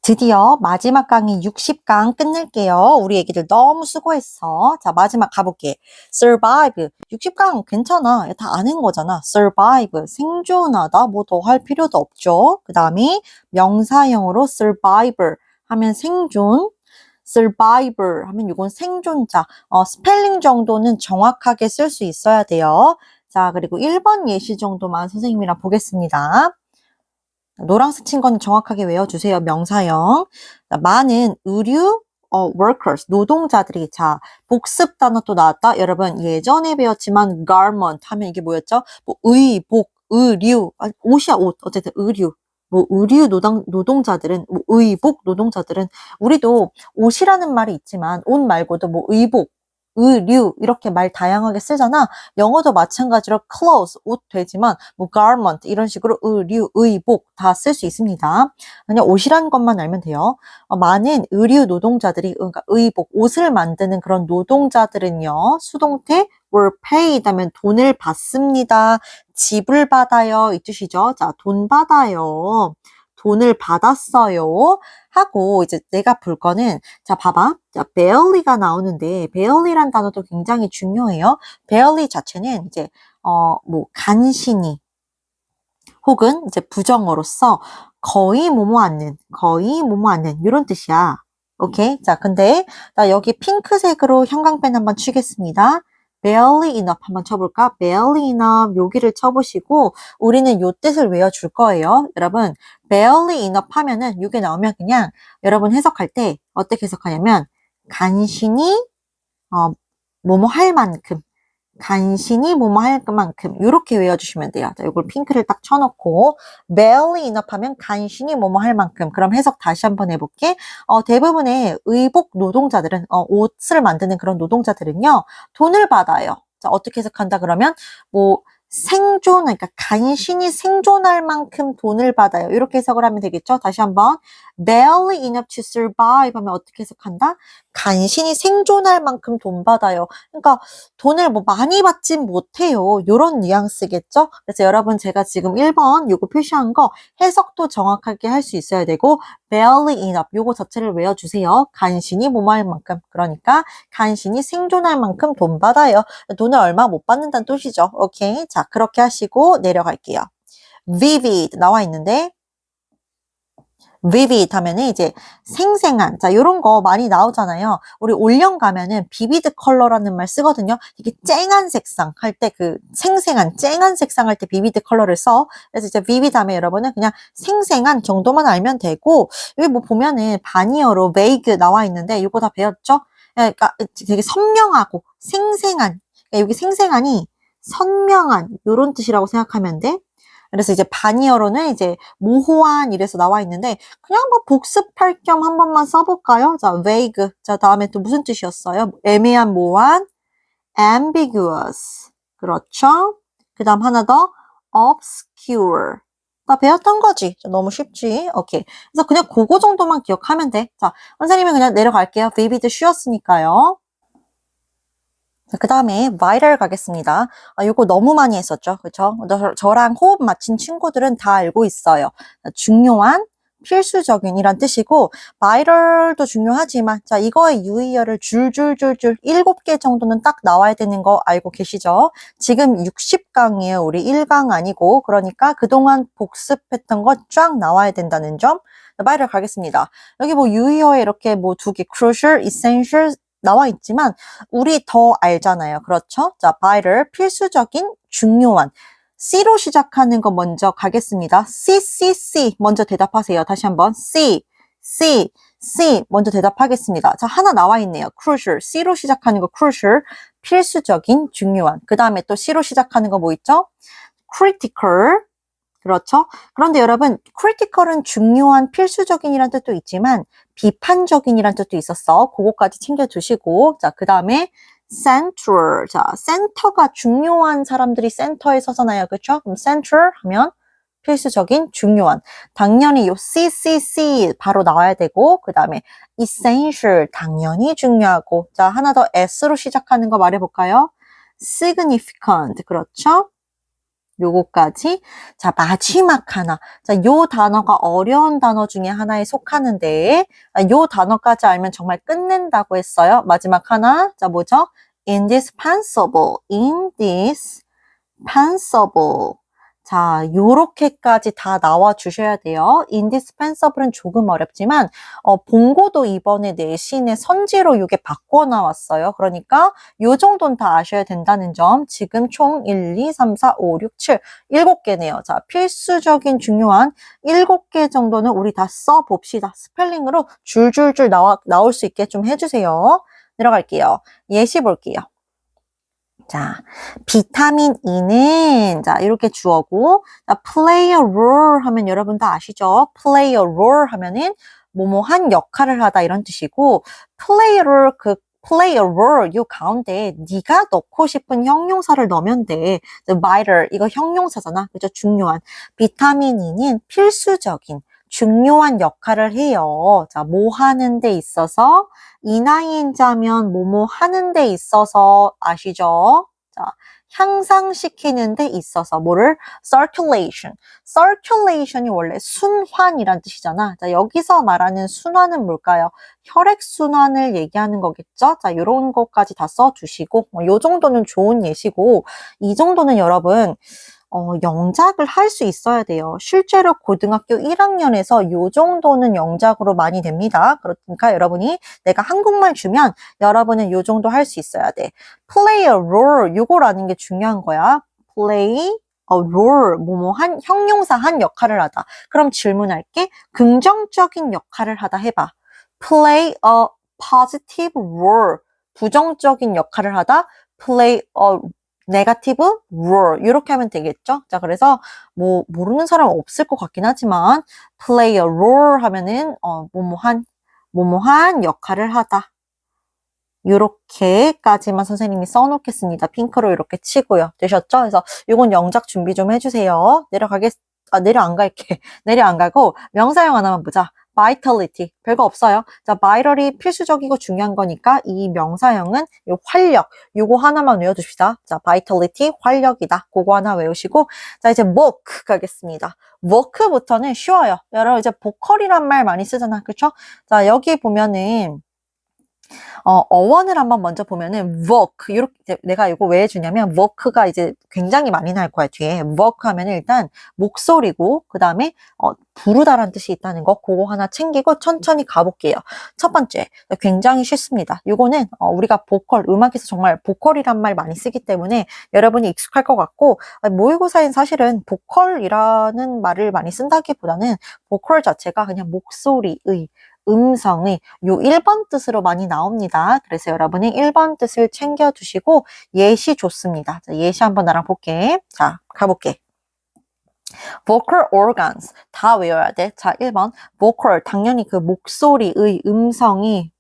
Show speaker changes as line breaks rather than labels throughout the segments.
드디어 마지막 강의 60강 끝낼게요. 우리 애기들 너무 수고했어. 자, 마지막 가볼게. survive. 60강 괜찮아. 다 아는 거잖아. survive. 생존하다. 뭐 더 할 필요도 없죠. 그 다음에 명사형으로 survivor 하면 생존. survivor 하면 이건 생존자. 스펠링 정도는 정확하게 쓸 수 있어야 돼요. 자, 그리고 1번 예시 정도만 선생님이랑 보겠습니다. 노란색 친 거는 정확하게 외워주세요. 명사형. 많은 의류 workers, 노동자들이, 자, 복습 단어 또 나왔다. 여러분, 예전에 배웠지만 garment 하면 이게 뭐였죠? 뭐 의복, 의류, 옷이야, 옷. 어쨌든 의류. 뭐 의류 노동자들은, 뭐 의복 노동자들은, 우리도 옷이라는 말이 있지만 옷 말고도 뭐 의복, 의류 이렇게 말 다양하게 쓰잖아. 영어도 마찬가지로 clothes, 옷 되지만 뭐 garment 이런 식으로 의류, 의복 다 쓸 수 있습니다. 그냥 옷이라는 것만 알면 돼요. 많은 의류 노동자들이, 그러니까 의복, 옷을 만드는 그런 노동자들은요. 수동태 were paid 하면 돈을 받습니다. 지불받아요 이 뜻이죠. 자, 돈 받아요. 돈을 받았어요. 하고 이제 내가 볼 거는, 자, 봐봐. 자, barely가 나오는데 barely란 단어도 굉장히 중요해요. barely 자체는 이제 뭐 간신히 혹은 이제 부정어로서 거의 뭐뭐 않는, 거의 뭐뭐 않는 이런 뜻이야. 오케이? 자, 근데 나 여기 핑크색으로 형광펜 한번 치겠습니다. barely enough 한번 쳐볼까? barely enough 여기를 쳐보시고 우리는 요 뜻을 외워줄 거예요. 여러분, barely enough 하면은 이게 나오면 그냥 여러분 해석할 때 어떻게 해석하냐면 간신히 뭐뭐 할 만큼, 간신히 뭐뭐 할 만큼 이렇게 외워주시면 돼요. 자, 이걸 핑크를 딱 쳐놓고 barely enough 하면 간신히 뭐뭐 할 만큼. 그럼 해석 다시 한번 해볼게. 대부분의 의복 노동자들은 옷을 만드는 그런 노동자들은요 돈을 받아요. 자, 어떻게 해석한다 그러면 뭐 생존, 그러니까 간신히 생존할 만큼 돈을 받아요. 이렇게 해석을 하면 되겠죠. 다시 한번 barely enough to survive 하면 어떻게 해석한다? 간신히 생존할 만큼 돈 받아요. 그러니까 돈을 뭐 많이 받진 못해요. 요런 뉘앙스겠죠? 그래서 여러분 제가 지금 1번 요거 표시한 거 해석도 정확하게 할 수 있어야 되고 barely enough 요거 자체를 외워주세요. 간신히 뭐뭐 할 만큼. 그러니까 간신히 생존할 만큼 돈 받아요. 돈을 얼마 못 받는다는 뜻이죠. 오케이. 자, 그렇게 하시고 내려갈게요. vivid 나와 있는데 vivid 하면은 이제 생생한, 자, 요런 거 많이 나오잖아요. 우리 올영 가면은 vivid 컬러라는 말 쓰거든요. 이게 쨍한 색상 할 때 그 생생한, 쨍한 색상 할 때 vivid 컬러를 써. 그래서 이제 vivid 하면 여러분은 그냥 생생한 정도만 알면 되고, 여기 뭐 보면은 바니어로 vague 나와 있는데 요거 다 배웠죠? 그러니까 되게 선명하고 생생한, 그러니까 여기 생생한이 선명한 요런 뜻이라고 생각하면 돼. 그래서 이제 바니어로는 이제 모호한 이래서 나와 있는데 그냥 뭐 복습할 겸 한 번만 써볼까요? 자, vague. 자, 다음에 또 무슨 뜻이었어요? 애매한, 모호한, ambiguous. 그렇죠? 그 다음 하나 더, obscure. 나 배웠던 거지. 자, 너무 쉽지? 오케이. 그래서 그냥 그거 정도만 기억하면 돼. 자, 선생님은 그냥 내려갈게요. vivid 쉬웠으니까요. 그 다음에 vital 가겠습니다. 이거 너무 많이 했었죠. 그쵸? 저랑 호흡 맞춘 친구들은 다 알고 있어요. 중요한, 필수적인 이란 뜻이고 vital도 중요하지만 자, 이거의 유의어를 줄줄줄줄 7개 정도는 딱 나와야 되는 거 알고 계시죠? 지금 60강이에요. 우리 1강 아니고. 그러니까 그동안 복습했던 거 쫙 나와야 된다는 점. vital 가겠습니다. 여기 뭐 유의어에 이렇게 뭐 2개 crucial, essential 나와 있지만 우리 더 알잖아요. 그렇죠? 자, vital, 필수적인, 중요한. C로 시작하는 거 먼저 가겠습니다. C 먼저 대답하세요. 다시 한번 C 먼저 대답하겠습니다. 자, 하나 나와 있네요. crucial, C로 시작하는 거 crucial, 필수적인, 중요한. 그 다음에 또 C로 시작하는 거 뭐 있죠? critical, 그렇죠? 그런데 여러분, critical은 중요한, 필수적인이란 뜻도 있지만 비판적인이란 뜻도 있었어. 그거까지 챙겨두시고, 자, 그 다음에 central. 자, 센터가 중요한 사람들이 센터에 서잖아요. 그렇죠? 그럼 central 하면 필수적인, 중요한. 당연히 요 C 바로 나와야 되고, 그 다음에 essential 당연히 중요하고. 자, 하나 더 S로 시작하는 거 말해볼까요? significant. 그렇죠? 요거까지. 자, 마지막 하나. 자, 요 단어가 어려운 단어 중에 하나에 속하는데, 요 단어까지 알면 정말 끝낸다고 했어요. 마지막 하나. 자, 뭐죠? indispensable. indispensable. 자, 요렇게까지 다 나와 주셔야 돼요. indispensable은 조금 어렵지만, 본고도 이번에 내신의 선지로 요게 바꿔 나왔어요. 그러니까 요 정도는 다 아셔야 된다는 점. 지금 총 1, 2, 3, 4, 5, 6, 7, 7개네요. 자, 필수적인 중요한 7개 정도는 우리 다 써봅시다. 스펠링으로 줄줄줄 나올 수 있게 좀 해주세요. 내려갈게요. 예시 볼게요. 자, 비타민 E는, 자, 이렇게 주어고, 자, play a role 하면 여러분 다 아시죠? play a role 하면은, 뭐뭐한 역할을 하다 이런 뜻이고, play a role, play a role, 요 가운데 네가 넣고 싶은 형용사를 넣으면 돼. vital, 이거 형용사잖아. 그죠? 중요한. 비타민 E는 필수적인, 중요한 역할을 해요. 자, 뭐 하는 데 있어서, 이나이인자면 뭐뭐 하는 데 있어서 아시죠? 자, 향상시키는 데 있어서 뭐를? circulation. circulation이 원래 순환이란 뜻이잖아. 자, 여기서 말하는 순환은 뭘까요? 혈액순환을 얘기하는 거겠죠? 자, 요런 것까지 다 써주시고, 요 정도는 좋은 예시고, 이 정도는 여러분, 영작을 할 수 있어야 돼요. 실제로 고등학교 1학년에서 요 정도는 영작으로 많이 됩니다. 그러니까 여러분이 내가 한국말 주면 여러분은 요 정도 할 수 있어야 돼. play a role, 요거라는 게 중요한 거야. play a role, 뭐뭐한 형용사 한 역할을 하다. 그럼 질문할게. 긍정적인 역할을 하다 해봐. play a positive role, 부정적인 역할을 하다. play a 네거티브 role 이렇게 하면 되겠죠? 자, 그래서 뭐 모르는 사람 없을 것 같긴 하지만 play a role 하면은 뭐뭐한 역할을 하다. 요렇게까지만 선생님이 써놓겠습니다. 핑크로 이렇게 치고요. 되셨죠? 그래서 이건 영작 준비 좀 해주세요. 내려 안 갈게. 내려 안 가고 명사형 하나만 보자. vitality. 별거 없어요. 자, vital이 필수적이고 중요한 거니까 이 명사형은 요 활력. 요거 하나만 외워두십시다. 자, vitality, 활력이다. 그거 하나 외우시고. 자, 이제 work 가겠습니다. work부터는 쉬워요. 여러분 이제 보컬이란 말 많이 쓰잖아. 그쵸? 자, 여기 보면은 어원을 한번 먼저 보면은 work 이렇게 내가 이거 왜 해주냐면 work가 이제 굉장히 많이 나올 거야 뒤에. work 하면은 일단 목소리고 그 다음에 부르다란 뜻이 있다는 거 그거 하나 챙기고 천천히 가볼게요. 첫 번째 굉장히 쉽습니다. 이거는 우리가 보컬 음악에서 정말 보컬이란 말 많이 쓰기 때문에 여러분이 익숙할 것 같고 모의고사엔 사실은 보컬이라는 말을 많이 쓴다기보다는 보컬 자체가 그냥 목소리의 음성의 요 1번 뜻으로 많이 나옵니다. 그래서 여러분이 1번 뜻을 챙겨주시고 예시 좋습니다. 자, 예시 한번 나랑 볼게. 자, 가볼게. vocal organs 다 외워야 돼. 자, 1번 vocal 당연히 그 목소리의 음성이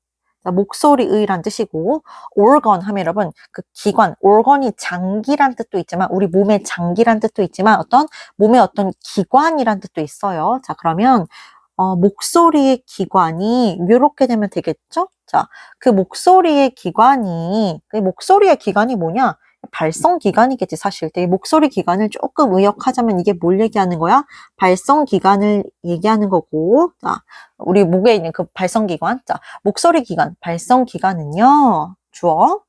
목소리의란 뜻이고 organ 하면 여러분 그 기관 organ이 장기란 뜻도 있지만 우리 몸의 장기란 뜻도 있지만 어떤 몸의 어떤 기관이란 뜻도 있어요. 자, 그러면 목소리의 기관이 이렇게 되면 되겠죠? 자, 그 목소리의 기관이 뭐냐? 발성 기관이겠지, 사실. 이 목소리 기관을 조금 의역하자면 이게 뭘 얘기하는 거야? 발성 기관을 얘기하는 거고, 자, 우리 목에 있는 그 발성 기관. 자, 목소리 기관, 발성 기관은요, 주어.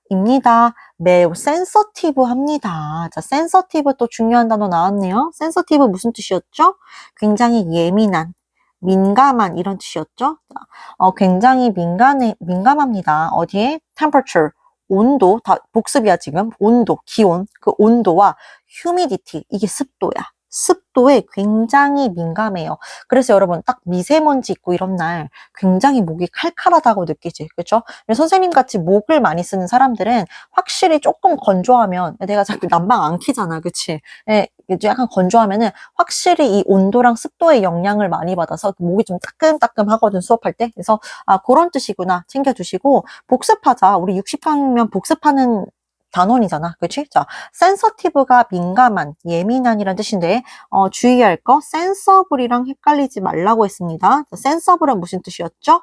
입니다. 매우 센서티브 합니다. 자, 센서티브 또 중요한 단어 나왔네요. 센서티브 무슨 뜻이었죠? 굉장히 예민한, 민감한 이런 뜻이었죠. 굉장히 민감합니다. 어디에? temperature, 온도, 다 복습이야 지금. 온도, 기온, 그 온도와 humidity, 이게 습도야. 습도에 굉장히 민감해요. 그래서 여러분 딱 미세먼지 있고 이런 날 굉장히 목이 칼칼하다고 느끼지. 그렇죠? 선생님 같이 목을 많이 쓰는 사람들은 확실히 조금 건조하면 내가 자꾸 난방 안 켜잖아. 그치? 예, 약간 건조하면은 확실히 이 온도랑 습도의 영향을 많이 받아서 목이 좀 따끔따끔 하거든 수업할 때. 그래서 그런 뜻이구나 챙겨주시고 복습하자. 우리 60강이면 복습하는 단원이잖아. 그치? 자, sensitive가 민감한, 예민한이란 뜻인데 주의할 거 sensible이랑 헷갈리지 말라고 했습니다. sensible은 무슨 뜻이었죠?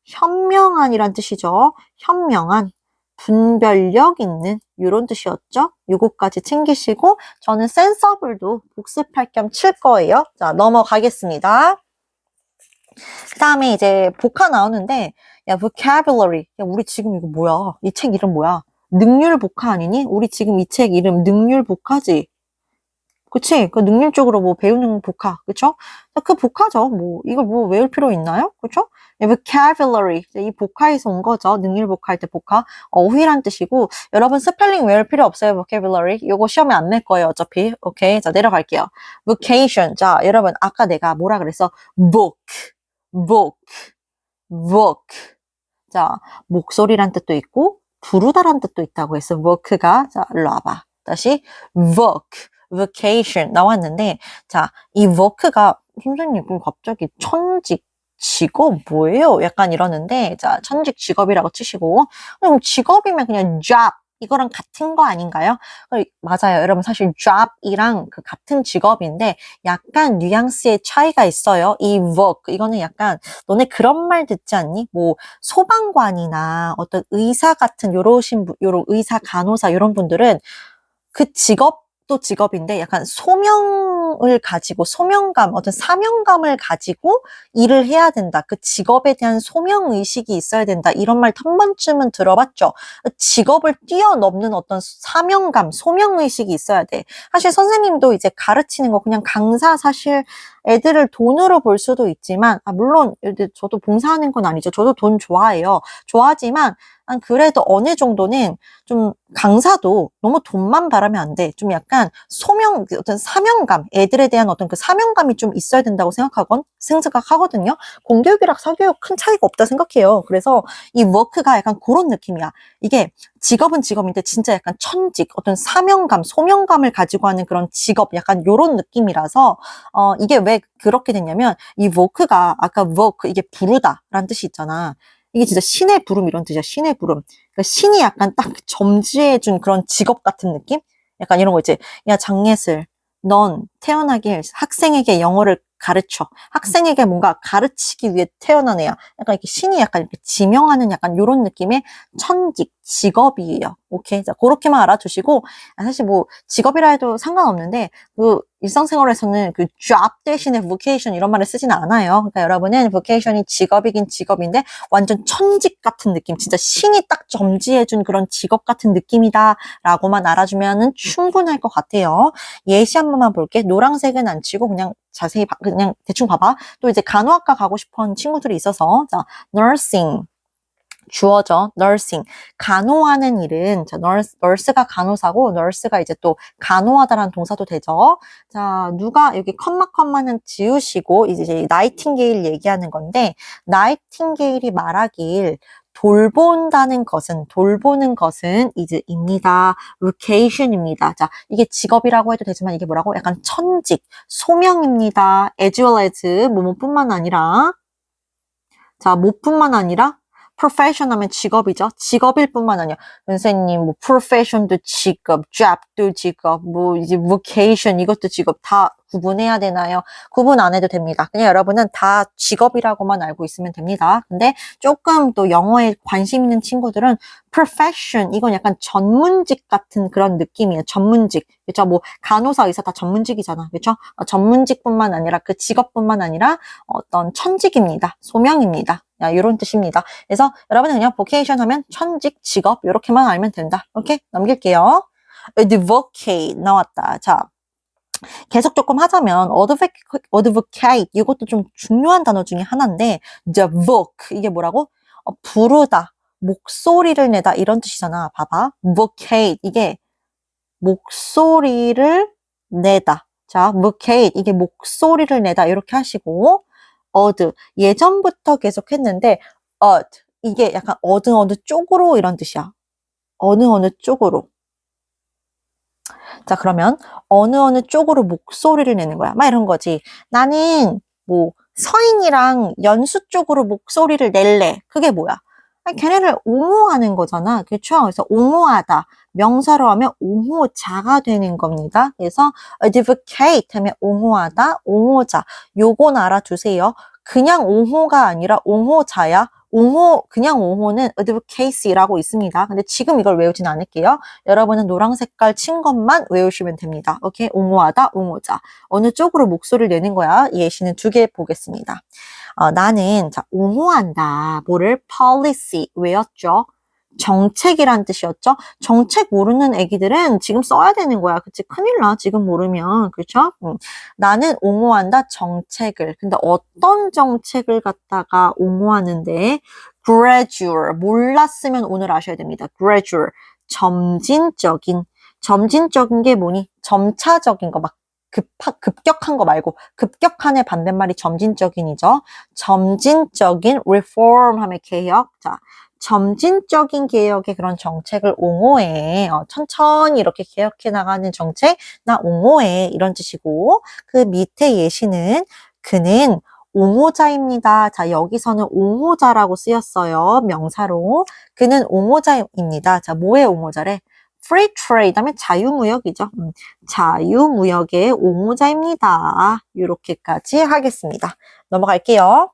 현명한이란 뜻이죠. 현명한. 분별력 있는 이런 뜻이었죠. 요거까지 챙기시고 저는 sensible도 복습할 겸 칠 거예요. 자, 넘어가겠습니다. 그 다음에 이제 복화 나오는데 야, vocabulary. 야, 우리 지금 이거 뭐야? 이 책 이름 뭐야? 능률 복화 아니니? 우리 지금 이 책 이름 능률 복화지? 그치? 그 능률 쪽으로 뭐 배우는 복화, 그쵸? 그 복화죠. 뭐, 이걸 뭐 외울 필요 있나요? 그쵸? vocabulary. 이 복화에서 온 거죠. 능률 복화할 때 복화. 어휘란 뜻이고, 여러분 스펠링 외울 필요 없어요. vocabulary. 요거 시험에 안 낼 거예요. 어차피. 오케이. 자, 내려갈게요. vocation. 자, 여러분, 아까 내가 뭐라 그랬어? book. 자, 목소리란 뜻도 있고, 부르다란 뜻도 있다고 했어. work가. 자, 일로 와봐. 다시, vocation 나왔는데, 자, 이 work가, 선생님, 그럼 갑자기 천직, 직업 뭐예요? 약간 이러는데, 자, 천직 직업이라고 치시고, 그럼 직업이면 그냥 job, 이거랑 같은 거 아닌가요? 맞아요. 여러분, 사실 job이랑 그 같은 직업인데, 약간 뉘앙스의 차이가 있어요. 이 work, 이거는 약간, 너네 그런 말 듣지 않니? 뭐, 소방관이나 어떤 의사 같은 요런 의사, 간호사, 이런 분들은 그 직업도 직업인데 약간 소명을 가지고 소명감, 어떤 사명감을 가지고 일을 해야 된다. 그 직업에 대한 소명의식이 있어야 된다. 이런 말 한 번쯤은 들어봤죠. 직업을 뛰어넘는 어떤 사명감, 소명의식이 있어야 돼. 사실 선생님도 이제 가르치는 거 그냥 강사 사실 애들을 돈으로 볼 수도 있지만 물론 저도 봉사하는 건 아니죠. 저도 돈 좋아해요. 좋아하지만 그래도 어느 정도는 좀 강사도 너무 돈만 바라면 안 돼. 좀 약간 어떤 사명감, 애들에 대한 어떤 그 사명감이 좀 있어야 된다고 생각하거든요. 공교육이랑 사교육 큰 차이가 없다 생각해요. 그래서 이 워크가 약간 그런 느낌이야. 이게 직업은 직업인데 진짜 약간 천직, 어떤 사명감, 소명감을 가지고 하는 그런 직업, 약간 요런 느낌이라서 이게 왜 그렇게 됐냐면 이 워크가 아까 워크, 이게 부르다라는 뜻이 있잖아. 이게 진짜 신의 부름 이런 뜻이야. 신의 부름. 그러니까 신이 약간 딱 점지해준 그런 직업 같은 느낌? 약간 이런 거 있지. 야, 장예슬, 넌 태어나길 학생에게 영어를 가르쳐. 학생에게 뭔가 가르치기 위해 태어난 애야. 약간 이렇게 신이 약간 이렇게 지명하는 약간 이런 느낌의 천직, 직업이에요. 오케이. 자, 그렇게만 알아두시고, 사실 뭐 직업이라 해도 상관없는데, 그 일상생활에서는 그 job 대신에 vocation 이런 말을 쓰지는 않아요. 그러니까 여러분은 vocation이 직업이긴 직업인데 완전 천직 같은 느낌, 진짜 신이 딱 점지해준 그런 직업 같은 느낌이다 라고만 알아주면 충분할 것 같아요. 예시 한 번만 볼게. 노란색은 안 치고 그냥 자세히 그냥 대충 봐봐. 또 이제 간호학과 가고 싶은 친구들이 있어서 자, nursing 주어죠. nursing. 간호하는 일은, 자, nurse가 간호사고, nurse가 이제 또 간호하다라는 동사도 되죠. 자, 여기 컴마는 지우시고, 이제 나이팅게일 얘기하는 건데, 나이팅게일이 말하길, 돌보는 것은 이제입니다. vocation입니다. 자, 이게 직업이라고 해도 되지만 이게 뭐라고? 약간 천직, 소명입니다. as well as, 뭐뿐만 아니라, 자, 뭐뿐만 아니라, profession 하면 직업이죠. 직업일 뿐만 아니라 선생님 뭐 profession도 직업, job도 직업, 뭐 이제 vocation 이것도 직업 다 구분해야 되나요? 구분 안 해도 됩니다. 그냥 여러분은 다 직업이라고만 알고 있으면 됩니다. 근데 조금 또 영어에 관심 있는 친구들은 profession 이건 약간 전문직 같은 그런 느낌이에요. 전문직. 그렇죠? 뭐 간호사, 의사 다 전문직이잖아. 그렇죠? 전문직뿐만 아니라 그 직업뿐만 아니라 어떤 천직입니다. 소명입니다. 야, 이런 뜻입니다. 그래서 여러분은 그냥 vocation 하면 천직, 직업 이렇게만 알면 된다. 오케이? 넘길게요. advocate 나왔다. 자, 계속 조금 하자면 advocate 이것도 좀 중요한 단어 중에 하나인데 advoke 이게 뭐라고? 부르다, 목소리를 내다 이런 뜻이잖아. 봐봐. advocate 이게 목소리를 내다. 자, advocate 이게 목소리를 내다 이렇게 하시고 예전부터 계속 했는데 이게 약간 어느 쪽으로 이런 뜻이야. 어느 쪽으로. 자, 그러면 어느 쪽으로 목소리를 내는 거야. 막 이런 거지. 나는 뭐 서인이랑 연수 쪽으로 목소리를 낼래. 그게 뭐야? 아니, 걔네를 옹호하는 거잖아. 그렇죠? 그래서 옹호하다. 명사로 하면 옹호자가 되는 겁니다. 그래서 advocate 하면 옹호하다, 옹호자. 요건 알아두세요. 그냥 옹호가 아니라 옹호자야. 그냥 옹호는 advocacy라고 있습니다. 근데 지금 이걸 외우진 않을게요. 여러분은 노란 색깔 친 것만 외우시면 됩니다. 오케이? 옹호하다, 옹호자. 어느 쪽으로 목소리를 내는 거야? 이 예시는 두 개 보겠습니다. 나는, 자, 옹호한다. 뭐를? policy. 외웠죠? 정책이란 뜻이었죠? 정책 모르는 애기들은 지금 써야 되는 거야. 그치? 큰일 나. 지금 모르면. 그렇죠? 나는 옹호한다. 정책을. 근데 어떤 정책을 갖다가 옹호하는데 gradual. 몰랐으면 오늘 아셔야 됩니다. gradual. 점진적인 게 뭐니? 점차적인 거 막 급격한 거 말고 급격한의 반대말이 점진적인이죠. 점진적인 reform 하면 개혁. 자, 점진적인 개혁의 그런 정책을 옹호해. 천천히 이렇게 개혁해 나가는 정책, 나 옹호해. 이런 뜻이고, 그 밑에 예시는 그는 옹호자입니다. 자, 여기서는 옹호자라고 쓰였어요. 명사로. 그는 옹호자입니다. 자, 뭐의 옹호자래? free trade 하면 자유무역이죠. 자유무역의 옹호자입니다. 이렇게까지 하겠습니다. 넘어갈게요.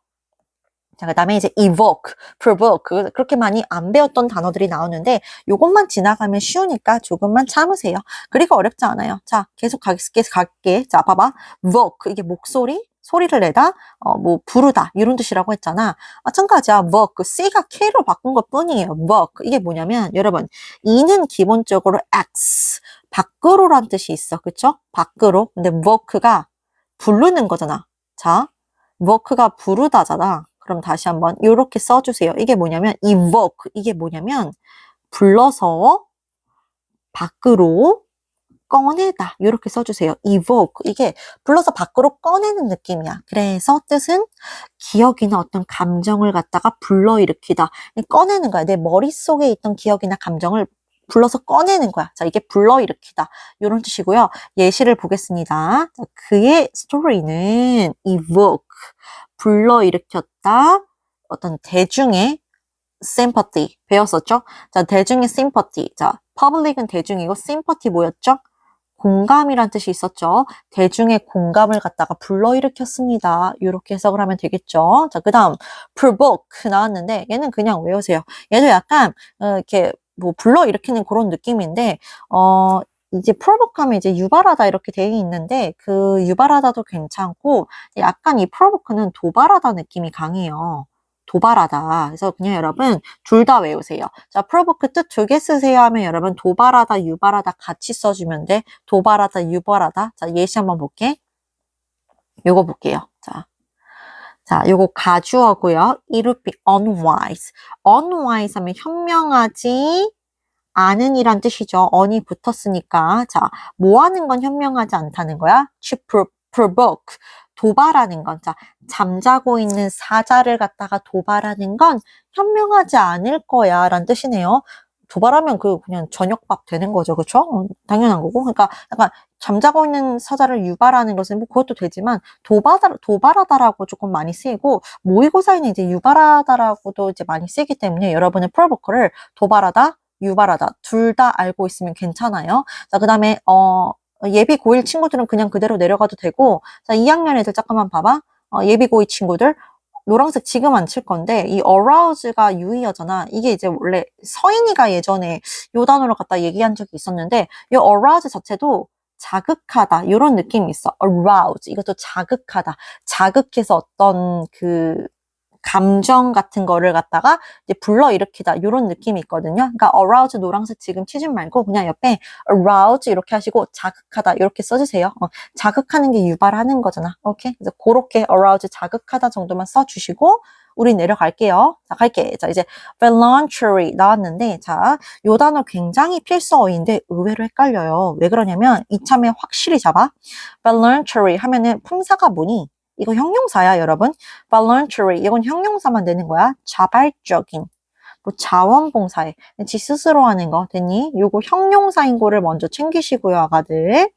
자, 그 다음에 이제 evoke, provoke 그렇게 많이 안 배웠던 단어들이 나오는데 요것만 지나가면 쉬우니까 조금만 참으세요. 그리고 어렵지 않아요. 자, 계속 갈게. 자, 봐봐. voke 이게 목소리, 소리를 내다, 뭐 부르다 이런 뜻이라고 했잖아. 마찬가지야. voke C가 K로 바꾼 것 뿐이에요. voke 이게 뭐냐면 여러분 E는 기본적으로 X 밖으로란 뜻이 있어. 그쵸? 밖으로. 근데 voke가 부르는 거잖아. 자, voke가 부르다잖아. 그럼 다시 한번 이렇게 써주세요. 이게 뭐냐면 evoke 이게 뭐냐면 불러서 밖으로 꺼내다 이렇게 써주세요. evoke 이게 불러서 밖으로 꺼내는 느낌이야. 그래서 뜻은 기억이나 어떤 감정을 갖다가 불러일으키다. 꺼내는 거야. 내 머릿속에 있던 기억이나 감정을 불러서 꺼내는 거야. 자, 이게 불러일으키다. 이런 뜻이고요. 예시를 보겠습니다. 자, 그의 스토리는 evoke 불러일으켰다. 어떤 대중의 sympathy 배웠었죠? 자, 대중의 sympathy. 자, public은 대중이고 sympathy 뭐였죠? 공감이란 뜻이 있었죠. 대중의 공감을 갖다가 불러일으켰습니다. 이렇게 해석을 하면 되겠죠. 자, 그 다음 provoke 나왔는데 얘는 그냥 외우세요. 얘도 약간 이렇게 뭐 불러일으키는 그런 느낌인데 이제 provoke 하면 이제 유발하다 이렇게 되어 있는데 그 유발하다도 괜찮고 약간 이 provoke는 도발하다 느낌이 강해요. 도발하다. 그래서 그냥 여러분 둘 다 외우세요. 자, provoke 뜻 두 개 쓰세요 하면 여러분 도발하다, 유발하다 같이 써주면 돼. 도발하다, 유발하다. 자, 예시 한번 볼게. 요거 볼게요. 자, 요거 가주어고요. It would be unwise. unwise 하면 현명하지 않은 이란 뜻이죠. on이 붙었으니까. 자, 뭐 하는 건 현명하지 않다는 거야? to provoke. 도발하는 건, 자, 잠자고 있는 사자를 갖다가 도발하는 건 현명하지 않을 거야 라는 뜻이네요. 도발하면 그냥 저녁밥 되는 거죠. 그쵸? 당연한 거고. 그러니까 약간 잠자고 있는 사자를 유발하는 것은 뭐 그것도 되지만 도발하다라고 조금 많이 쓰이고 모의고사에는 이제 유발하다라고도 이제 많이 쓰이기 때문에 여러분은 provoke를 도발하다, 유발하다 둘 다 알고 있으면 괜찮아요. 자, 그 다음에 예비 고1 친구들은 그냥 그대로 내려가도 되고, 자, 2학년 애들 잠깐만 봐봐. 예비 고2 친구들 노란색 지금 안 칠 건데 이 arouse가 유의어잖아. 이게 이제 원래 서인이가 예전에 요 단어를 갖다 얘기한 적이 있었는데 이 arouse 자체도 자극하다 이런 느낌이 있어. arouse 이것도 자극하다. 자극해서 어떤 그 감정 같은 거를 갖다가 이제 불러일으키다 이런 느낌이 있거든요. 그러니까 arouse 노란색 지금 치지 말고 그냥 옆에 arouse 이렇게 하시고 자극하다 이렇게 써주세요. 자극하는 게 유발하는 거잖아. 오케이? 그래서 그렇게 arouse 자극하다 정도만 써주시고 우리 내려갈게요. 자, 갈게. 자, 이제 voluntary 나왔는데 자, 요 단어 굉장히 필수어인데 의외로 헷갈려요. 왜 그러냐면 이참에 확실히 잡아. voluntary 하면은 품사가 뭐니? 이거 형용사야, 여러분. voluntary. 이건 형용사만 되는 거야. 자발적인. 뭐 자원봉사에. 지 스스로 하는 거. 됐니? 요거 형용사인 거를 먼저 챙기시고요, 아가들.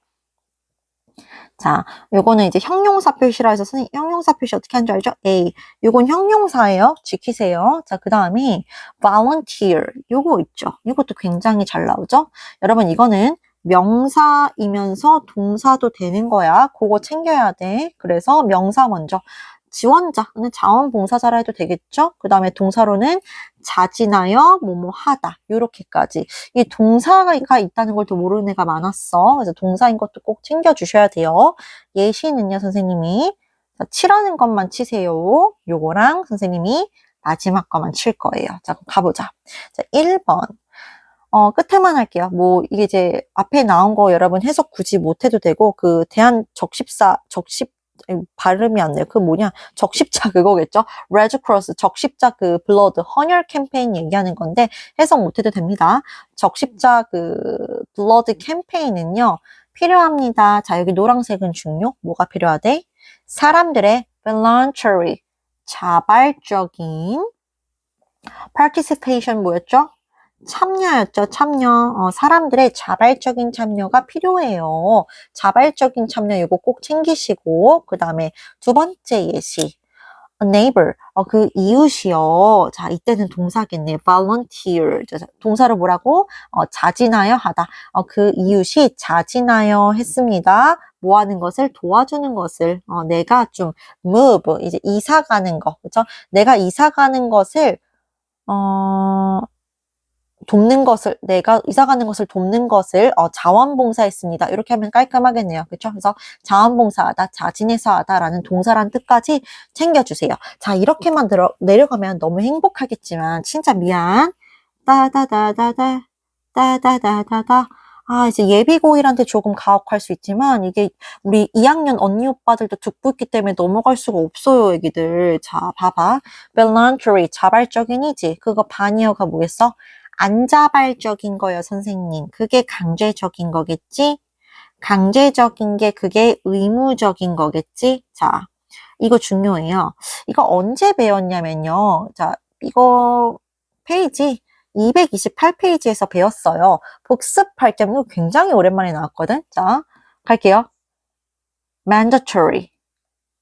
자, 요거는 이제 형용사 표시라 해서 선생님 형용사 표시 어떻게 하는 줄 알죠? A. 요건 형용사예요. 지키세요. 자, 그 다음에 volunteer. 요거 있죠. 이것도 굉장히 잘 나오죠? 여러분, 이거는 명사이면서 동사도 되는 거야. 그거 챙겨야 돼. 그래서 명사 먼저. 지원자는 자원봉사자라 해도 되겠죠? 그 다음에 동사로는 자진하여 뭐뭐 하다 요렇게까지. 이 동사가 있다는 걸 또 모르는 애가 많았어. 그래서 동사인 것도 꼭 챙겨주셔야 돼요. 예시는요, 선생님이 자, 치라는 것만 치세요. 요거랑 선생님이 마지막 것만 칠 거예요. 자, 그럼 가보자. 자, 1번. 끝에만 할게요. 뭐, 이게 이제 앞에 나온 거 여러분 해석 굳이 못해도 되고, 그 대한 발음이 안 돼요. 그 뭐냐? 적십자 그거겠죠? 레드크로스, 적십자 그 블러드, 헌혈 캠페인 얘기하는 건데, 해석 못해도 됩니다. 적십자 그 블러드 캠페인은요, 필요합니다. 자, 여기 노란색은 중요. 뭐가 필요하대? 사람들의 voluntary, 자발적인 participation 뭐였죠? 참여였죠. 참여. 사람들의 자발적인 참여가 필요해요. 자발적인 참여 이거 꼭 챙기시고 그 다음에 두 번째 예시. A neighbor. 그 이웃이요. 자, 이때는 동사겠네. volunteer. 동사를 뭐라고? 자진하여 하다. 그 이웃이 자진하여 했습니다. 뭐 하는 것을? 도와주는 것을. 내가 좀 move. 이제 이사 가는 거. 그죠? 내가 이사 가는 것을 돕는 것을, 내가 이사 가는 것을 돕는 것을 자원봉사했습니다. 이렇게 하면 깔끔하겠네요. 그렇죠? 그래서 자원봉사하다, 자진해서 하다라는 동사란 뜻까지 챙겨주세요. 자, 이렇게만 내려가면 너무 행복하겠지만 진짜 미안. 따다다다다, 따다다다다. 아, 이제 예비고1한테 조금 가혹할 수 있지만 이게 우리 2학년 언니 오빠들도 듣고 있기 때문에 넘어갈 수가 없어요, 애기들. 자, 봐봐. voluntary, 자발적인이지. 그거 반이어가 뭐겠어? 안 자발적인 거요, 선생님. 그게 강제적인 거겠지? 강제적인 게 그게 의무적인 거겠지? 자, 이거 중요해요. 이거 언제 배웠냐면요. 자, 이거 페이지 228페이지에서 배웠어요. 복습할 때 이거 굉장히 오랜만에 나왔거든. 자, 갈게요. mandatory.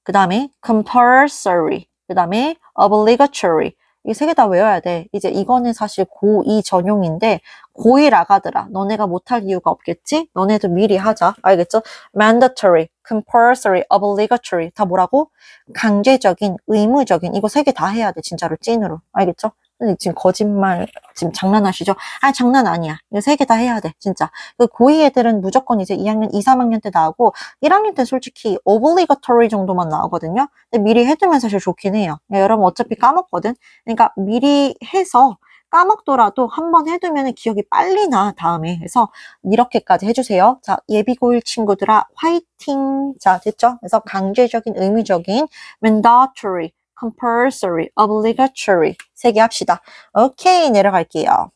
그 다음에 compulsory. 그 다음에 obligatory. 이 세 개 다 외워야 돼. 이제 이거는 사실 고2 전용인데 고1 아가들아. 너네가 못할 이유가 없겠지? 너네도 미리 하자. 알겠죠? mandatory, compulsory, obligatory 다 뭐라고? 강제적인, 의무적인 이거 세 개 다 해야 돼. 진짜로 찐으로. 알겠죠? 지금 거짓말, 지금 장난하시죠? 아, 장난 아니야. 이거 세 개 다 해야 돼. 진짜. 그 고2 애들은 무조건 이제 2학년, 2, 3학년 때 나오고 1학년 때 솔직히 obligatory 정도만 나오거든요. 근데 미리 해두면 사실 좋긴 해요. 여러분 어차피 까먹거든. 그러니까 미리 해서 까먹더라도 한번 해두면 기억이 빨리 나, 다음에. 그래서 이렇게까지 해주세요. 자, 예비고1 친구들아, 화이팅! 자, 됐죠? 그래서 강제적인, 의무적인, mandatory, compulsory, obligatory 세 개 합시다. 오케이, 내려갈게요.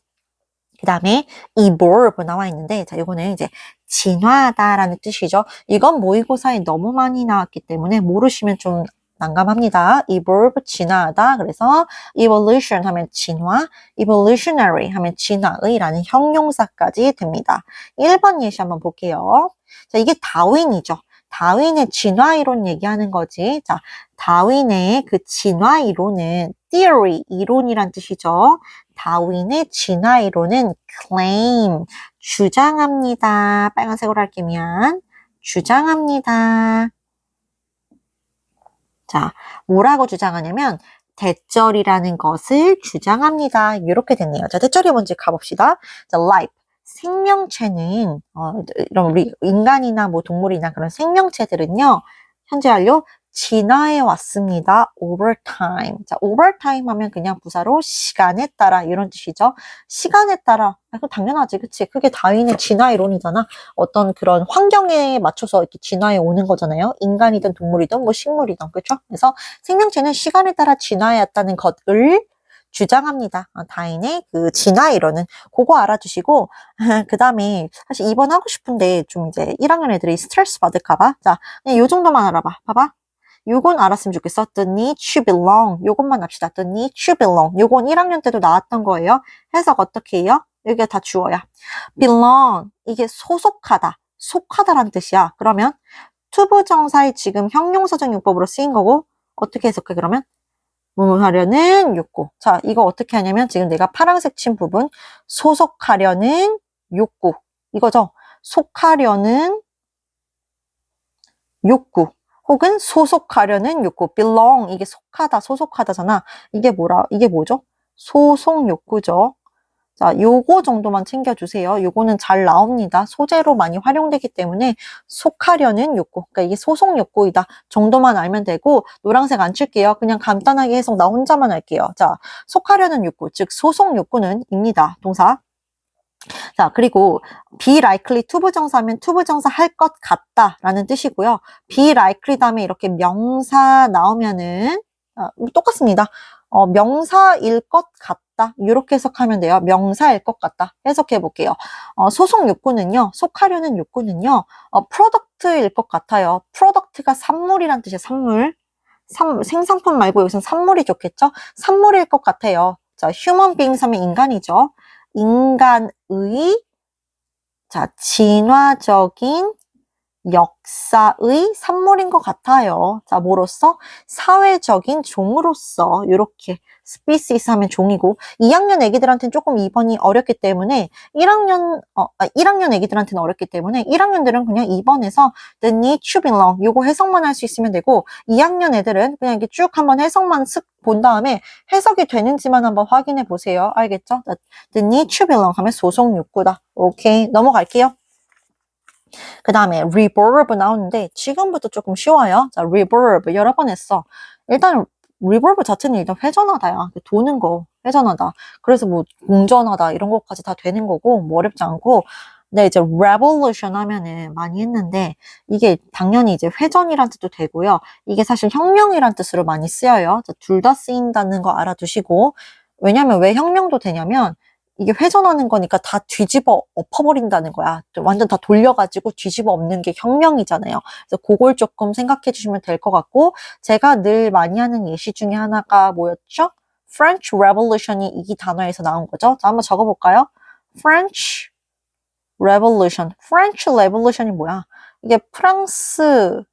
그 다음에 evolve 나와 있는데, 자, 이거는 이제 진화하다라는 뜻이죠. 이건 모의고사에 너무 많이 나왔기 때문에 모르시면 좀 난감합니다. evolve, 진화하다. 그래서 evolution 하면 진화, evolutionary 하면 진화의라는 형용사까지 됩니다. 1번 예시 한번 볼게요. 자, 이게 다윈이죠. 다윈의 진화이론 얘기하는 거지. 자, 다윈의 그 진화이론은 theory, 이론이란 뜻이죠. 다윈의 진화이론은 claim, 주장합니다. 빨간색으로 할게 미안. 주장합니다. 자, 뭐라고 주장하냐면 대절이라는 것을 주장합니다. 이렇게 됐네요. 자, 대절이 뭔지 가봅시다. 자, life. 생명체는 이런 우리 인간이나 뭐 동물이나 그런 생명체들은요. 현재 완료 진화해 왔습니다. over time. 자, over time 하면 그냥 부사로 시간에 따라 이런 뜻이죠. 시간에 따라. 그거 당연하지. 그치? 그게 다윈의 진화 이론이잖아. 어떤 그런 환경에 맞춰서 이렇게 진화해 오는 거잖아요. 인간이든 동물이든 뭐 식물이든. 그렇죠? 그래서 생명체는 시간에 따라 진화해 왔다는 것을 주장합니다. 다윈의 그 진화 이론은 그거 알아두시고 그 다음에 사실 2번 하고 싶은데 좀 이제 1학년 애들이 스트레스 받을까봐 자 그냥 요 정도만 알아봐. 봐봐. 요건 알았으면 좋겠어. The need to belong. 요것만 합시다. The need to belong. 요건 1학년 때도 나왔던 거예요. 해석 어떻게 해요? 여기가 다 주어야. belong. 이게 소속하다. 속하다라는 뜻이야. 그러면 투부정사의 지금 형용사적 용법으로 쓰인 거고 어떻게 해석해 그러면? 하려는 욕구. 자, 이거 어떻게 하냐면 지금 내가 파란색 친 부분 소속하려는 욕구. 이거죠. 속하려는 욕구. 혹은 소속하려는 욕구, belong, 이게 속하다, 소속하다잖아. 이게 뭐죠? 소속 욕구죠. 자, 요거 정도만 챙겨주세요. 요거는 잘 나옵니다. 소재로 많이 활용되기 때문에 속하려는 욕구, 그러니까 이게 소속 욕구이다 정도만 알면 되고, 노란색 안 칠게요. 그냥 간단하게 해서 나 혼자만 할게요. 자, 속하려는 욕구, 즉 소속 욕구는 입니다. 동사. 자, 그리고 be likely to 부정사면 to 부정사 할 것 같다 라는 뜻이고요. be likely 다음에 이렇게 명사 나오면은 똑같습니다. 명사일 것 같다 이렇게 해석하면 돼요. 명사일 것 같다 해석해 볼게요. 소속 욕구는요, 속하려는 욕구는요, 프로덕트일 것 같아요. 프로덕트가 산물이란 뜻이에요. 산물. 생산품 말고 여기서는 산물이 좋겠죠? 산물일 것 같아요. 자, human beings 하면 인간이죠. 인간의 진화적인 역사의 산물인 것 같아요. 자, 뭐로써? 사회적인 종으로서. 이렇게 species 하면 종이고, 2학년 애기들한테는 조금 2번이 어렵기 때문에 1학년 애기들한테는 어렵기 때문에 1학년들은 그냥 2번에서 the need to belong 요거 해석만 할 수 있으면 되고, 2학년 애들은 그냥 이렇게 쭉 한번 해석만 쓱 본 다음에 해석이 되는지만 한번 확인해 보세요. 알겠죠? the need to belong 하면 소속 욕구다. 오케이, 넘어갈게요. 그 다음에 reverb 나오는데 지금부터 조금 쉬워요. 자, reverb 여러 번 했어. 일단 reverb 자체는 일단 회전하다야. 도는 거 회전하다. 그래서 뭐 공전하다 이런 것까지 다 되는 거고 뭐 어렵지 않고. 근데 이제 revolution 하면은 많이 했는데 이게 당연히 이제 회전이란 뜻도 되고요. 이게 사실 혁명이란 뜻으로 많이 쓰여요. 둘 다 쓰인다는 거 알아두시고. 왜냐면 왜 혁명도 되냐면 이게 회전하는 거니까 다 뒤집어 엎어버린다는 거야. 완전 다 돌려가지고 뒤집어 엎는 게 혁명이잖아요. 그래서 그걸 조금 생각해 주시면 될 것 같고, 제가 늘 많이 하는 예시 중에 하나가 뭐였죠? French Revolution이 이 단어에서 나온 거죠. 자, 한번 적어볼까요? French Revolution. French Revolution이 뭐야? 이게 프랑스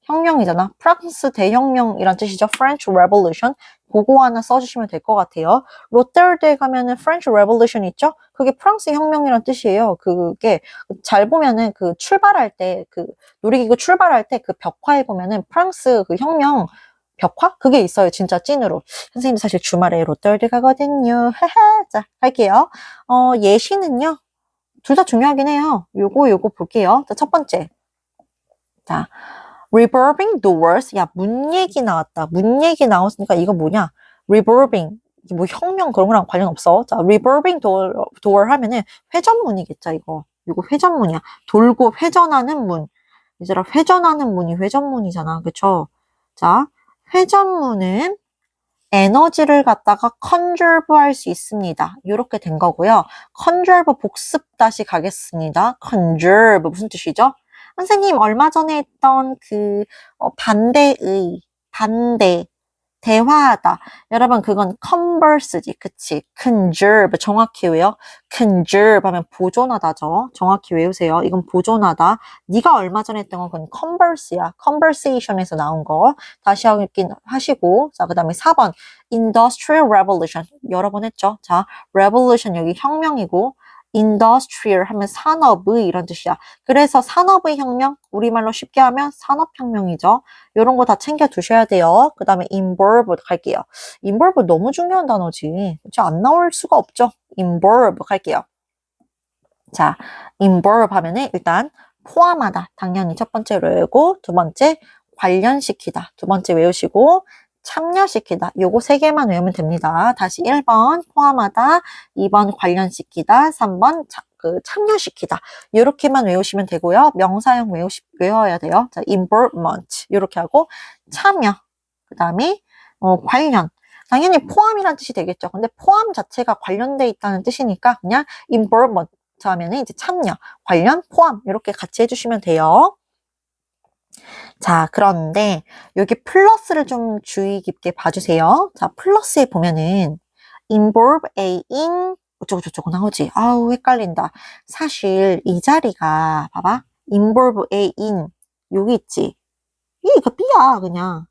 혁명이잖아. 프랑스 대혁명이란 뜻이죠. French Revolution. 그거 하나 써주시면 될 것 같아요. 롯데월드에 가면은 French Revolution 있죠? 그게 프랑스 혁명이란 뜻이에요. 그게 잘 보면은 그 출발할 때, 그 놀이기구 출발할 때 그 벽화에 보면은 프랑스 그 혁명 벽화? 그게 있어요. 진짜 찐으로. 선생님 사실 주말에 롯데월드 가거든요. 자, 할게요. 예시는요. 둘 다 중요하긴 해요. 요거 볼게요. 자, 첫 번째. 자, reverbing doors. 야, 문 얘기 나왔다. 문 얘기 나왔으니까 이거 뭐냐? reverbing. 이게 뭐 혁명 그런 거랑 관련 없어. 자, reverbing door 하면은 회전문이겠죠, 이거. 이거 회전문이야. 돌고 회전하는 문. 얘들아, 회전하는 문이 회전문이잖아. 그쵸? 자, 회전문은 에너지를 갖다가 conserve 할 수 있습니다. 이렇게 된 거고요. conserve 복습 다시 가겠습니다. conserve 무슨 뜻이죠? 선생님 얼마 전에 했던 그 반대 대화하다. 여러분 그건 converse지. 그치? conserve 정확히 외워. conserve 하면 보존하다죠. 정확히 외우세요. 이건 보존하다. 네가 얼마 전에 했던 건 그건 converse야. conversation에서 나온 거. 다시 하시고. 자, 그 다음에 4번 industrial revolution. 여러 번 했죠. 자, revolution 여기 혁명이고 industrial 하면 산업의 이런 뜻이야. 그래서 산업의 혁명, 우리말로 쉽게 하면 산업혁명이죠. 이런 거 다 챙겨 두셔야 돼요. 그 다음에 involve 갈게요. involve 너무 중요한 단어지. 그치? 안 나올 수가 없죠. involve 갈게요. 자, involve 하면은 일단 포함하다. 당연히 첫 번째로 외우고, 두 번째 관련시키다. 두 번째 외우시고, 참여시키다. 요거 세 개만 외우면 됩니다. 다시 1번 포함하다, 2번 관련시키다, 3번 참여시키다. 이렇게만 외우시면 되고요. 명사형 외워야 돼요. 자, involvement 이렇게 하고 참여. 그 다음에 관련. 당연히 포함이란 뜻이 되겠죠. 근데 포함 자체가 관련돼 있다는 뜻이니까 그냥 involvement 하면은 이제 참여, 관련, 포함 이렇게 같이 해주시면 돼요. 자, 그런데 여기 플러스를 좀 주의 깊게 봐주세요. 자, 플러스에 보면은 involve a in 어쩌고저쩌고 나오지. 아우, 헷갈린다. 사실 이 자리가 봐봐. involve a in 여기 있지. 이거 B야 그냥.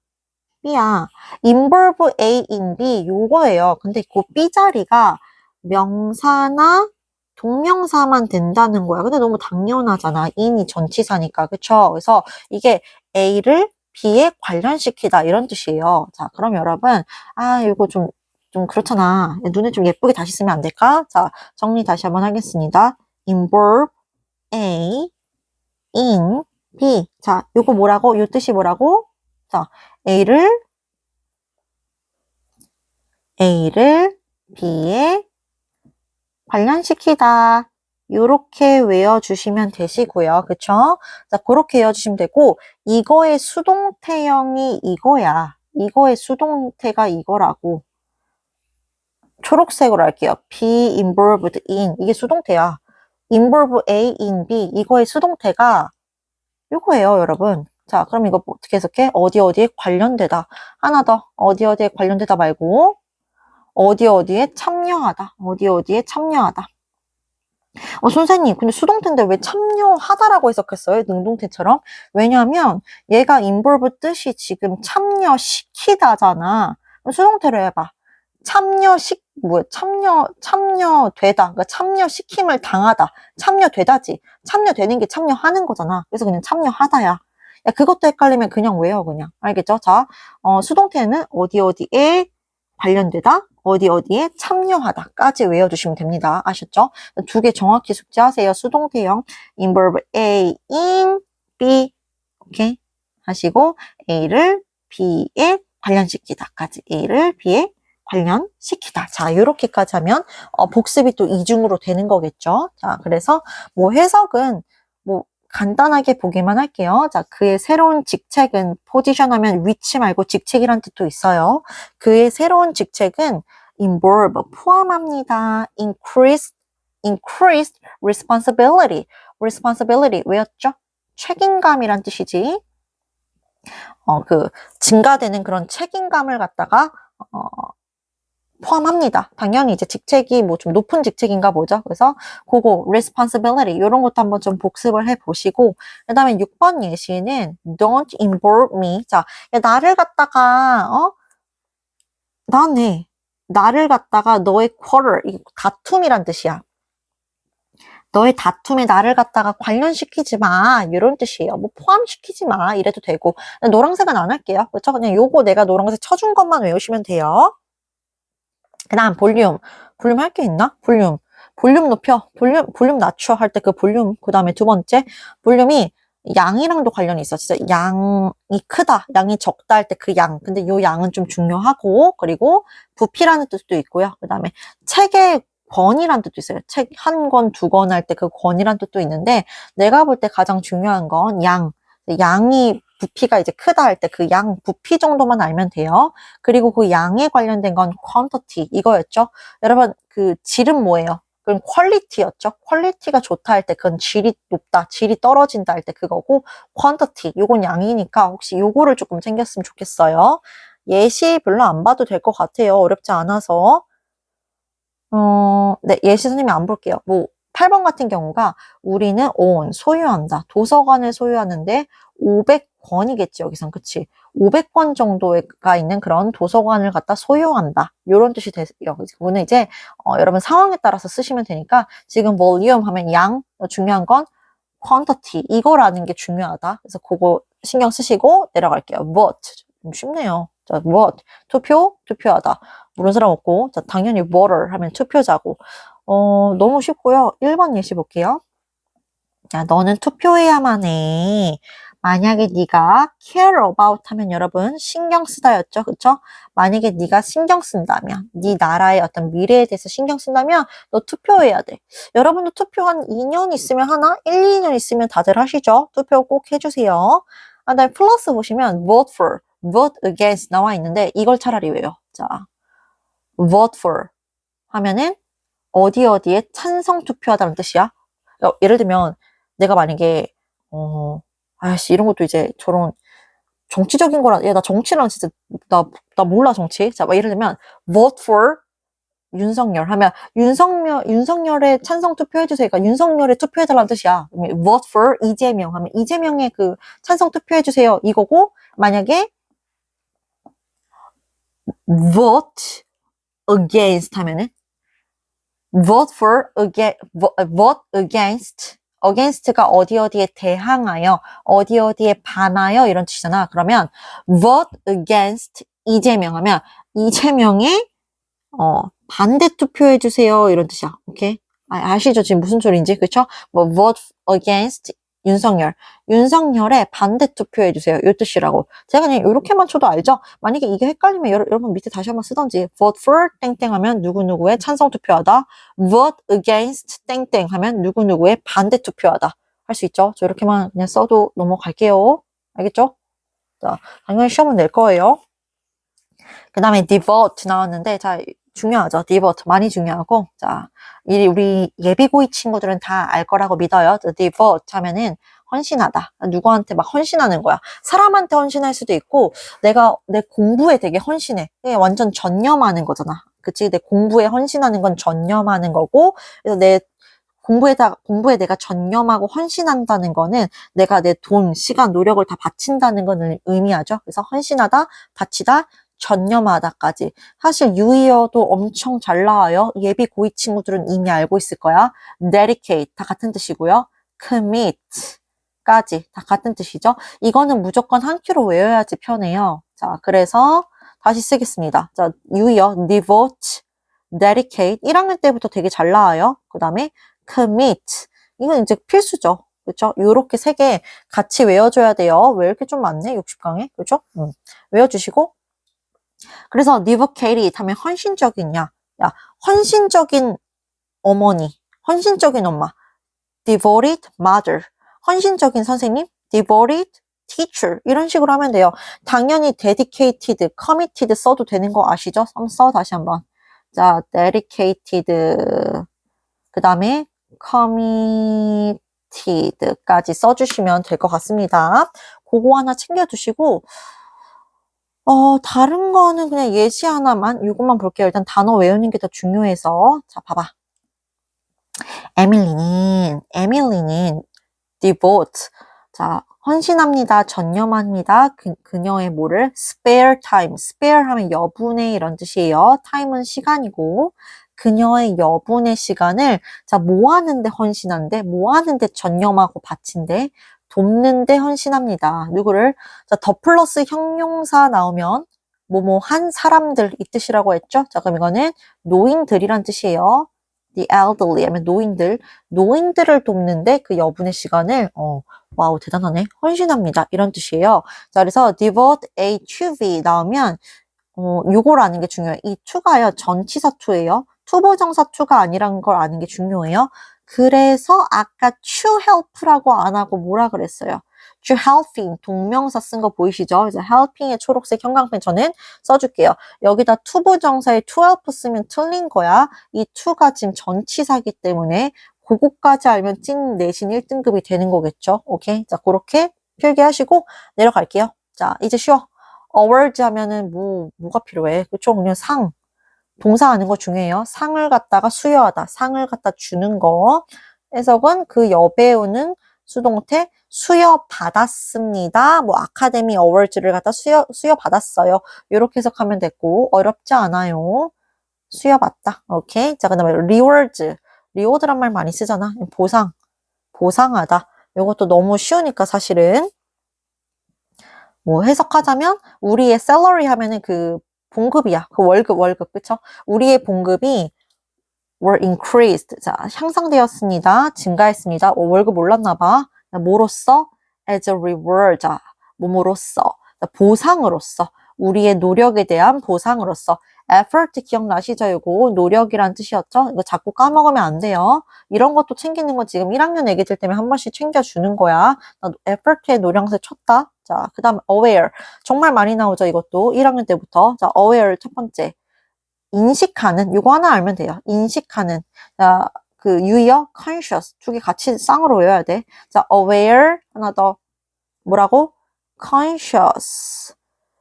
B야. involve a in B 요거예요. 근데 그 B 자리가 명사나 동명사만 된다는 거야. 근데 너무 당연하잖아. in이 전치사니까. 그쵸? 그래서 이게 A를 B에 관련시키다 이런 뜻이에요. 자, 그럼 여러분, 이거 좀 그렇잖아. 눈에 좀 예쁘게 다시 쓰면 안 될까? 자, 정리 다시 한번 하겠습니다. involve A in B. 자, 요거 뭐라고? 요 뜻이 뭐라고? 자, A를 B에 관련시키다. 요렇게 외워주시면 되시고요. 그쵸? 자, 그렇게 외워주시면 되고, 이거의 수동태형이 이거야. 이거의 수동태가 이거라고. 초록색으로 할게요. be involved in. 이게 수동태야. involve A in B. 이거의 수동태가 요거예요, 여러분. 자, 그럼 이거 어떻게 해석해? 어디에 관련되다. 하나 더. 어디에 관련되다 말고, 어디에 참여하다. 어디에 참여하다. 선생님, 근데 수동태인데 왜 참여하다라고 해석했어요? 능동태처럼? 왜냐면 얘가 involve 뜻이 지금 참여시키다잖아. 그럼 수동태로 해봐. 참여되다. 그러니까 참여시킴을 당하다. 참여되다지. 참여되는 게 참여하는 거잖아. 그래서 그냥 참여하다야. 야, 그것도 헷갈리면 그냥 외워, 그냥. 알겠죠? 자, 수동태는 어디에 관련되다, 어디에 참여하다까지 외워주시면 됩니다. 아셨죠? 두 개 정확히 숙지하세요. 수동태형 involve A in B 오케이? 하시고 A를 B에 관련시키다까지 A를 B에 관련시키다. 자, 요렇게까지 하면 복습이 또 이중으로 되는 거겠죠. 자, 그래서 뭐 해석은 뭐 간단하게 보기만 할게요. 자, 그의 새로운 직책은 포지션 하면 위치 말고 직책이란 뜻도 있어요. 그의 새로운 직책은 involve 포함합니다. increased responsibility 왜였죠? 책임감이란 뜻이지. 증가되는 그런 책임감을 갖다가 포함합니다. 당연히 이제 직책이 뭐 좀 높은 직책인가 보죠. 그래서 그거 responsibility 이런 것도 한번 좀 복습을 해보시고 그 다음에 6번 예시는 don't involve me. 자, 나를 갖다가 나를 갖다가 너의 quarrel, 이 다툼이란 뜻이야. 너의 다툼에 나를 갖다가 관련시키지 마. 이런 뜻이에요. 뭐 포함시키지 마. 이래도 되고. 노란색은 안 할게요. 그렇죠? 그냥 요거 내가 노란색 쳐준 것만 외우시면 돼요. 그 다음 볼륨 할 게 있나? 볼륨 높여, 볼륨 낮춰 할 때 그 볼륨. 그 다음에 두 번째 볼륨이 양이랑도 관련이 있어. 진짜 양이 크다, 양이 적다 할 때 그 양. 근데 요 양은 좀 중요하고, 그리고 부피라는 뜻도 있고요. 그 다음에 책의 권이란 뜻도 있어요. 책 한 권, 두 권 할 때 그 권이란 뜻도 있는데, 내가 볼 때 가장 중요한 건 양이 부피가 이제 크다 할 때 그 양 부피 정도만 알면 돼요. 그리고 그 양에 관련된 건 quantity 이거였죠. 여러분 그 질은 뭐예요? 그럼 퀄리티였죠. 퀄리티가 좋다 할 때 그건 질이 높다, 질이 떨어진다 할 때 그거고 quantity 요건 양이니까 혹시 요거를 조금 챙겼으면 좋겠어요. 예시 별로 안 봐도 될 것 같아요. 어렵지 않아서. 네, 예시 선생님이 안 볼게요. 뭐 8번 같은 경우가 우리는 own, 소유한다. 도서관을 소유하는데 500권이겠지, 여기선. 그치? 500권 정도가 있는 그런 도서관을 갖다 소유한다. 이런 뜻이 돼요. 이거는 이제, 여러분 상황에 따라서 쓰시면 되니까 지금 volume 하면 양, 중요한 건 quantity. 이거라는 게 중요하다. 그래서 그거 신경 쓰시고 내려갈게요. vote. 좀 쉽네요. 자, vote. 투표하다. 모르는 사람 없고. 자, 당연히 voter 하면 투표자고. 너무 쉽고요. 1번 예시 볼게요. 자, 너는 투표해야만 해. 만약에 네가 care about 하면 여러분 신경 쓰다였죠. 그쵸? 만약에 네가 신경 쓴다면, 네 나라의 어떤 미래에 대해서 신경 쓴다면 너 투표해야 돼. 여러분도 투표 한 2년 있으면 하나? 1, 2년 있으면 다들 하시죠? 투표 꼭 해주세요. 다음에 플러스 보시면 vote for, vote against 나와 있는데 이걸 차라리 외워. 자, vote for 하면은 어디에 찬성 투표하다는 뜻이야. 예를 들면 내가 만약에 이런 것도 이제 저런 정치적인 거라, 나 정치랑 진짜 나 몰라 정치. 자, 예를 들면 vote for 윤석열 하면 윤석열의 찬성 투표해 주세요. 그러니까 윤석열의 투표해 달라는 뜻이야. vote for 이재명 하면 이재명의 그 찬성 투표해 주세요. 이거고 만약에 vote against 하면은 vote against against가 어디 어디에 대항하여, 어디 어디에 반하여 이런 뜻이잖아. 그러면 vote against 이재명 하면 이재명의 반대 투표해주세요. 이런 뜻이야. 오케이? 아시죠? 지금 무슨 소리인지. 그쵸? 뭐, vote against 윤석열. 윤석열의 반대 투표해주세요. 이 뜻이라고. 제가 그냥 이렇게만 쳐도 알죠? 만약에 이게 헷갈리면 여러분 밑에 다시 한번 쓰던지. vote for 땡땡 하면 누구누구의 찬성 투표하다. vote against 땡땡 하면 누구누구의 반대 투표하다. 할 수 있죠? 저 이렇게만 그냥 써도 넘어갈게요. 알겠죠? 자, 당연히 시험은 낼 거예요. 그 다음에 devote 나왔는데, 자, 중요하죠. devote 많이 중요하고, 자, 우리 예비고이 친구들은 다 알 거라고 믿어요. devote 하면은 헌신하다. 누구한테 막 헌신하는 거야. 사람한테 헌신할 수도 있고, 내가 내 공부에 되게 헌신해. 완전 전념하는 거잖아. 그치? 내 공부에 헌신하는 건 전념하는 거고, 그래서 내 공부에 내가 전념하고 헌신한다는 거는 내가 내 돈, 시간, 노력을 다 바친다는 거는 의미하죠. 그래서 헌신하다, 바치다, 전념하다까지. 사실 유의어도 엄청 잘 나와요. 예비 고이 친구들은 이미 알고 있을 거야. dedicate 다 같은 뜻이고요. commit까지 다 같은 뜻이죠. 이거는 무조건 한 큐로 외워야지 편해요. 자, 그래서 다시 쓰겠습니다. 자, 유의어 devote, dedicate 1학년 때부터 되게 잘 나와요. 그 다음에 commit 이건 이제 필수죠. 그렇죠? 요렇게 세 개 같이 외워줘야 돼요. 왜 이렇게 좀 많네? 60강에. 그렇죠? 외워주시고 그래서 devoted 하면 헌신적이냐? 야, 헌신적인 어머니, 헌신적인 엄마. devoted mother, 헌신적인 선생님. devoted teacher 이런 식으로 하면 돼요. 당연히 dedicated, committed 써도 되는 거 아시죠? 한번 써 다시 한번. 자, dedicated 그 다음에 committed까지 써주시면 될 것 같습니다. 그거 하나 챙겨두시고 다른 거는 그냥 예시 하나만, 이것만 볼게요. 일단 단어 외우는 게 더 중요해서. 자, 봐봐. 에밀리는 devote. 자, 헌신합니다. 전념합니다. 그녀의 뭐를? spare time. spare 하면 여분의 이런 뜻이에요. time은 시간이고, 그녀의 여분의 시간을, 자, 뭐 하는데 헌신한데? 뭐 하는데 전념하고 바친데? 돕는데 헌신합니다. 누구를? 자, 더 플러스 형용사 나오면 뭐뭐 한 사람들 이 뜻이라고 했죠? 자, 그럼 이거는 노인들이란 뜻이에요. the elderly 하면 노인들을 돕는데 그 여분의 시간을 와우 대단하네. 헌신합니다. 이런 뜻이에요. 자, 그래서 devote a to be 나오면 요걸 아는 게 중요해요. 이 to가요. 전치사 to예요. 투보정사 to가 아니란 걸 아는 게 중요해요. 그래서 아까 to help라고 안 하고 뭐라 그랬어요? to helping 동명사 쓴 거 보이시죠? 그래서 helping의 초록색 형광펜 저는 써줄게요. 여기다 투보정사에 to help 쓰면 틀린 거야. 이 to가 지금 전치사기 때문에 그거까지 알면 찐 내신 1등급이 되는 거겠죠? 오케이. 자, 그렇게 필기하시고 내려갈게요. 자, 이제 쉬워. award 하면은 뭐가 필요해? 그쵸? 그냥 상. 동사 하는 거 중요해요. 상을 갖다가 수여하다. 상을 갖다 주는 거. 해석은 그 여배우는 수동태 수여받았습니다. 뭐 아카데미 어워즈를 갖다 수여받았어요. 이렇게 해석하면 됐고 어렵지 않아요. 수여받다. 오케이. 자, 그다음에 리워드. 리워드란 말 많이 쓰잖아. 보상하다. 이것도 너무 쉬우니까 사실은 뭐 해석하자면 우리의 셀러리 하면은 그 봉급이야. 그 월급, 그쵸? 우리의 봉급이 were increased. 자, 향상되었습니다. 증가했습니다. 월급 올랐나봐. 뭐로써? as a reward. 자, 뭐뭐로써. 보상으로써. 우리의 노력에 대한 보상으로써. effort 기억나시죠? 이거 노력이란 뜻이었죠? 이거 자꾸 까먹으면 안 돼요. 이런 것도 챙기는 거 지금 1학년 애기들 때문에 한 번씩 챙겨주는 거야. 나 effort에 노량세 쳤다. 자, 그 다음 aware. 정말 많이 나오죠, 이것도. 1학년 때부터. 자, aware 첫 번째. 인식하는, 이거 하나 알면 돼요. 인식하는. 자, 그 유의어, conscious. 두 개 같이 쌍으로 외워야 돼. 자, aware. 하나 더. 뭐라고? conscious.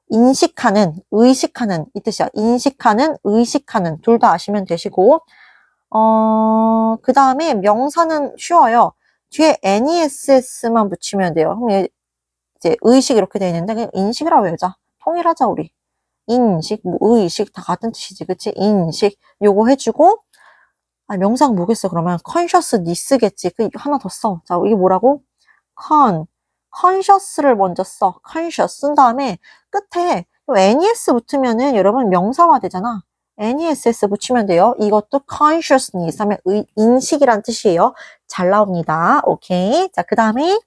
인식하는, 의식하는 이 뜻이야. 인식하는, 의식하는 둘 다 아시면 되시고 그 다음에 명사는 쉬워요. 뒤에 NESS만 붙이면 돼요. 그럼 이제 의식 이렇게 돼 있는데 그냥 인식이라고 외우자. 통일하자 우리. 인식, 뭐 의식 다 같은 뜻이지, 그치? 인식 요거 해주고 아, 명사가 뭐겠어, 그러면? consciousness겠지. 그, 하나 더 써. 자, 이게 뭐라고? conscious를 먼저 써. conscious 쓴 다음에 끝에 nes 붙으면은 여러분 명사화 되잖아. ness 붙이면 돼요. 이것도 consciousness 하면 인식이란 뜻이에요. 잘 나옵니다. 오케이. 자, 그 다음에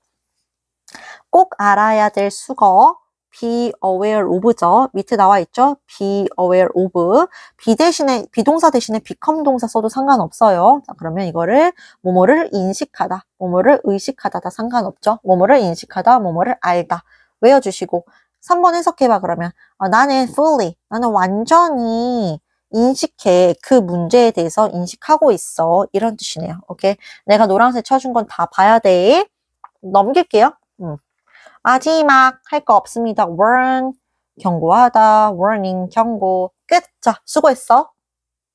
꼭 알아야 될 수거. be aware of죠. 밑에 나와 있죠? be aware of. 비동사 대신에 become 동사 써도 상관없어요. 자, 그러면 이거를 뭐뭐를 인식하다, 뭐뭐를 의식하다 다 상관없죠. 뭐뭐를 인식하다, 뭐뭐를 알다. 외워주시고 3번 해석해봐 그러면. 나는 fully, 나는 완전히 인식해. 그 문제에 대해서 인식하고 있어. 이런 뜻이네요. 오케이? 내가 노란색 쳐준 건 다 봐야 돼. 넘길게요. 마지막 할 거 없습니다. warn, 경고하다, warning, 경고. 끝. 자, 수고했어.